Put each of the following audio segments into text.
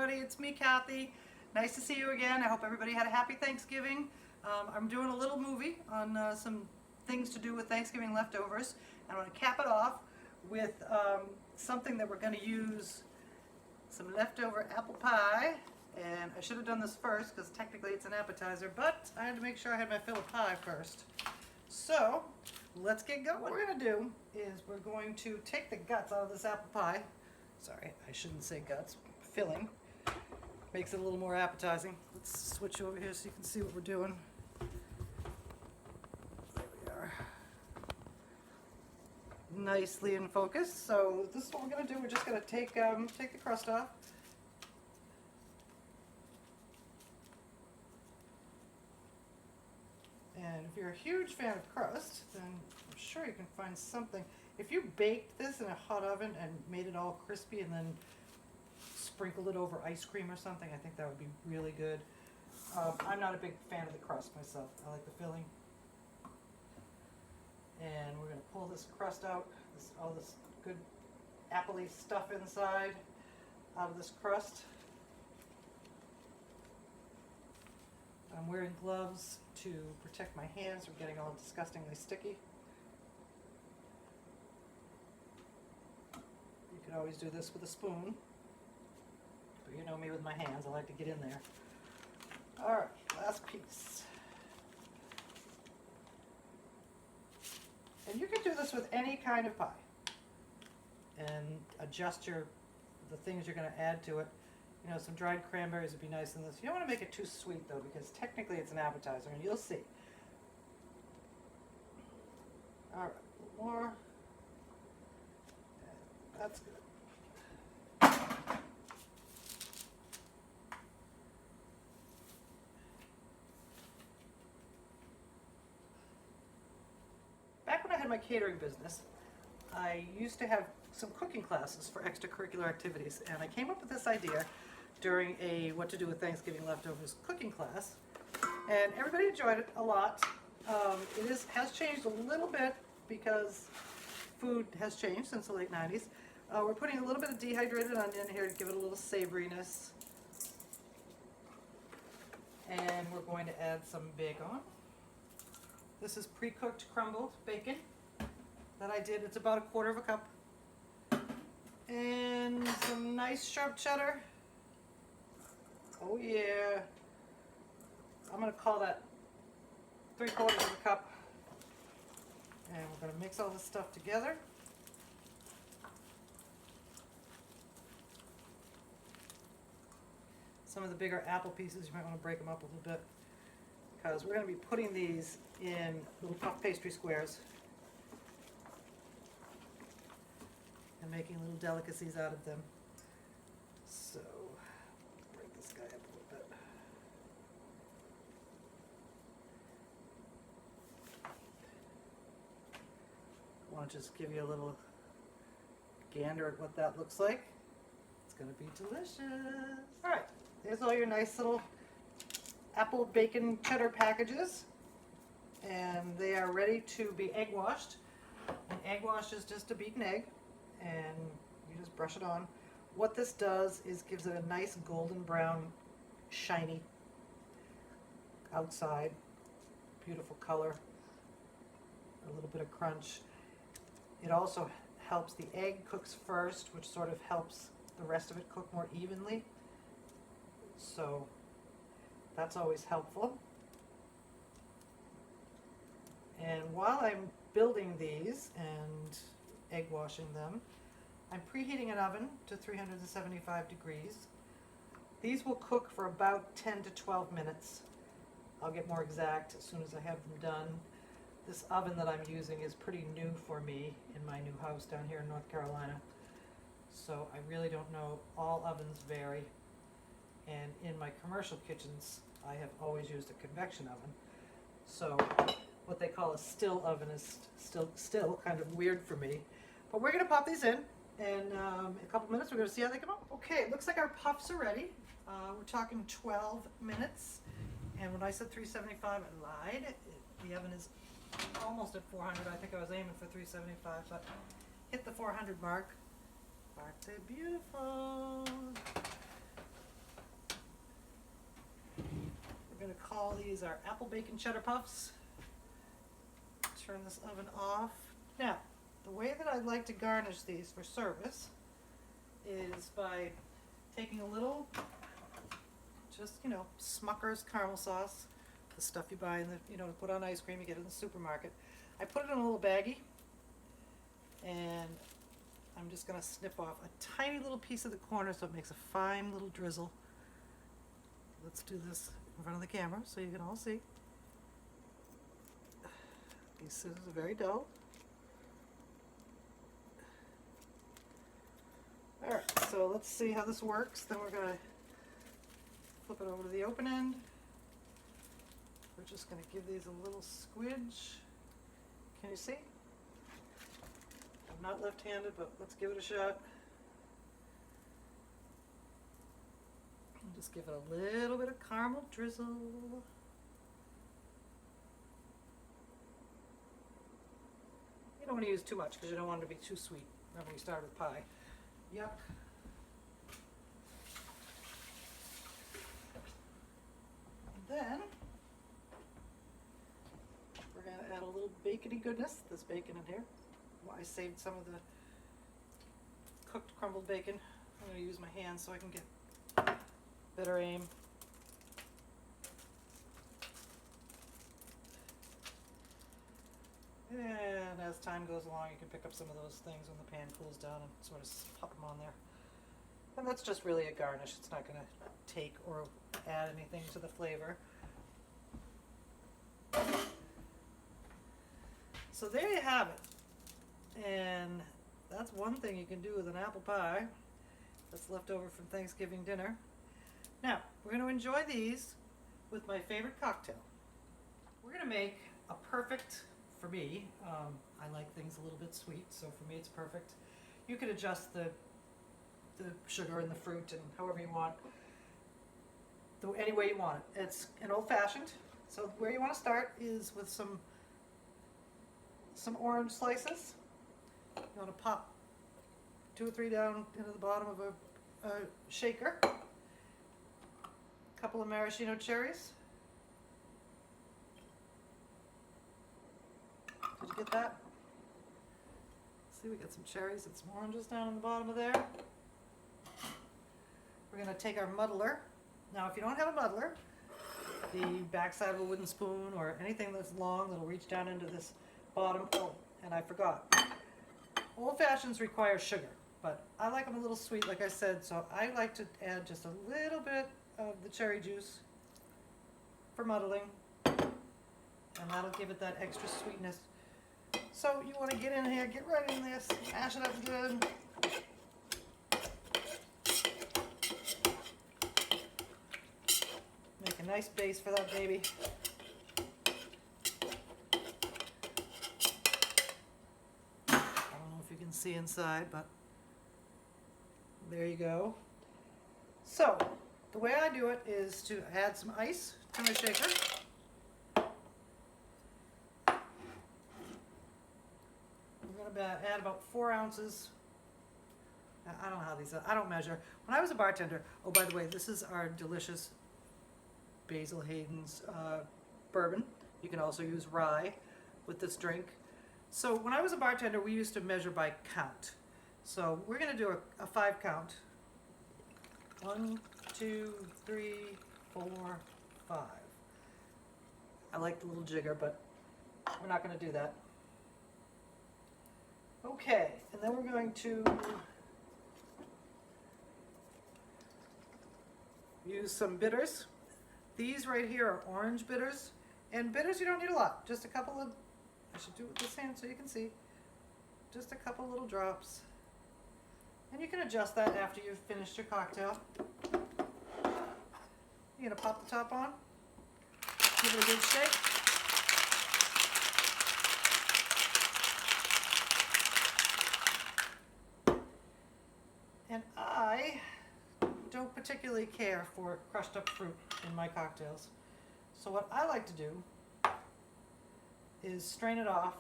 everybody. It's me, Kathy. Nice to see you again. I hope everybody had a happy Thanksgiving. I'm doing a little movie on some things to do with Thanksgiving leftovers. I'm going to cap it off with something that we're going to use, some leftover apple pie. And I should have done this first because technically it's an appetizer, but I had to make sure I had my fill of pie first. So let's get going. What we're going to do is we're going to take the guts out of this apple pie. Sorry, I shouldn't say guts. Filling. Makes it a little more appetizing. Let's switch over here so you can see what we're doing. There we are. Nicely in focus. So this is what we're going to do. We're just going to take the crust off. And if you're a huge fan of crust, then I'm sure you can find something. If you baked this in a hot oven and made it all crispy and then sprinkled it over ice cream or something, I think that would be really good. I'm not a big fan of the crust myself. I like the filling. And we're going to pull this crust out, all this good appley stuff inside, out of this crust. I'm wearing gloves to protect my hands from getting all disgustingly sticky. You could always do this with a spoon, but you know me with my hands, I like to get in there. Alright, last piece. And you can do this with any kind of pie and adjust the things you're going to add to it. You know, some dried cranberries would be nice in this. You don't want to make it too sweet though, because technically it's an appetizer, and you'll see. All right, a little more. That's good. Back when I had my catering business, I used to have some cooking classes for extracurricular activities, and I came up with this idea during a What to Do with Thanksgiving Leftovers cooking class, and everybody enjoyed it a lot. It has changed a little bit because food has changed since the late 90s. We're putting a little bit of dehydrated onion here to give it a little savoriness, and we're going to add some bacon. This is pre-cooked crumbled bacon that I did. It's about 1/4 cup. And some nice sharp cheddar. Oh yeah. I'm going to call that 3/4 cup. And we're going to mix all this stuff together. Some of the bigger apple pieces, you might want to break them up a little bit, because we're going to be putting these in little puff pastry squares and making little delicacies out of them. So, break this guy up a little bit. I want to just give you a little gander at what that looks like. It's going to be delicious. All right, there's all your nice little apple bacon cheddar packages, and they are ready to be egg washed. An egg wash is just a beaten egg, and you just brush it on. What this does is gives it a nice golden brown, shiny outside, beautiful color, a little bit of crunch. It also helps the egg cooks first, which sort of helps the rest of it cook more evenly. So that's always helpful. And while I'm building these and egg washing them, I'm preheating an oven to 375 degrees. These will cook for about 10 to 12 minutes. I'll get more exact as soon as I have them done. This oven that I'm using is pretty new for me in my new house down here in North Carolina. So I really don't know. All ovens vary. And in my commercial kitchens, I have always used a convection oven. So what they call a still oven is still kind of weird for me. But we're going to pop these in a couple minutes. We're going to see how they come out. Okay, it looks like our puffs are ready. We're talking 12 minutes. And when I said 375, I lied. The oven is almost at 400. I think I was aiming for 375, but hit the 400 mark. Aren't they beautiful? These are apple bacon cheddar puffs. Turn this oven off. Now, the way that I like to garnish these for service is by taking a little, just, Smucker's caramel sauce, the stuff you buy in the, to put on ice cream, you get it in the supermarket. I put it in a little baggie, and I'm just gonna snip off a tiny little piece of the corner so it makes a fine little drizzle. Let's do this in front of the camera so you can all see. These scissors are very dull. Alright, so let's see how this works. Then we're going to flip it over to the open end. We're just going to give these a little squidge. Can you see? I'm not left-handed, but let's give it a shot. And just give it a little bit of caramel drizzle. You don't want to use too much because you don't want it to be too sweet. Remember, we started with pie. Yuck. And then we're going to add a little bacony goodness. This bacon in here. Well, I saved some of the cooked crumbled bacon. I'm going to use my hands so I can get better aim. And as time goes along, you can pick up some of those things when the pan cools down and sort of pop them on there. And that's just really a garnish. It's not going to take or add anything to the flavor. So there you have it. And that's one thing you can do with an apple pie that's left over from Thanksgiving dinner. Now, we're going to enjoy these with my favorite cocktail. We're going to make a perfect, for me, I like things a little bit sweet, so for me it's perfect. You could adjust the sugar and the fruit and however you want, any way you want it. It's an old-fashioned, so where you want to start is with some orange slices. You want to pop 2 or 3 down into the bottom of a shaker. A couple of maraschino cherries. Did you get that? See, we got some cherries and some oranges down in the bottom of there. We're going to take our muddler. Now, if you don't have a muddler, the backside of a wooden spoon or anything that's long that'll reach down into this bottom. Oh, and I forgot. Old fashions require sugar, but I like them a little sweet, like I said, so I like to add just a little bit of the cherry juice for muddling, and that'll give it that extra sweetness. So you want to get in here, get right in there, smash it up good. Make a nice base for that baby. I don't know if you can see inside, but there you go. So the way I do it is to add some ice to my shaker. Add about 4 ounces. I don't know how these are. I don't measure. When I was a bartender, oh, by the way, this is our delicious Basil Hayden's bourbon. You can also use rye with this drink. So when I was a bartender, we used to measure by count. So we're going to do a 5 count. 1, 2, 3, 4, 5. I like the little jigger, but we're not going to do that. Okay, and then we're going to use some bitters. These right here are orange bitters. And bitters you don't need a lot. Just a couple of, I should do it with this hand so you can see. Just a couple little drops. And you can adjust that after you've finished your cocktail. You're going to pop the top on. Give it a good shake. And I don't particularly care for crushed up fruit in my cocktails. So what I like to do is strain it off.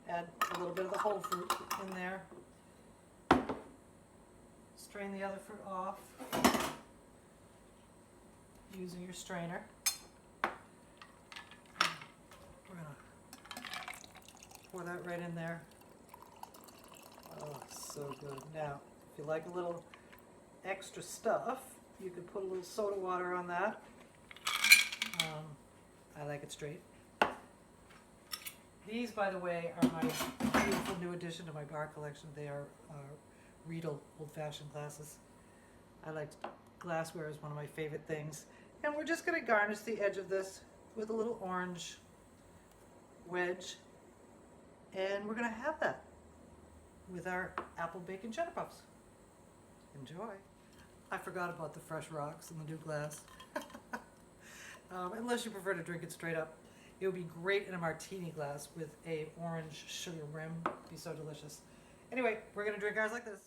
Add a little bit of the whole fruit in there. strain the other fruit off using your strainer. We're gonna pour that right in there. Oh, so good. Now, if you like a little extra stuff, you could put a little soda water on that. I like it straight. These, by the way, are my beautiful new addition to my bar collection. They are Riedel old-fashioned glasses. I like glassware is one of my favorite things. And we're just going to garnish the edge of this with a little orange wedge. And we're going to have that with our apple bacon cheddar puffs. Enjoy. I forgot about the fresh rocks in the new glass. Unless you prefer to drink it straight up. It would be great in a martini glass with a orange sugar rim. It'd be so delicious. Anyway, we're going to drink ours like this.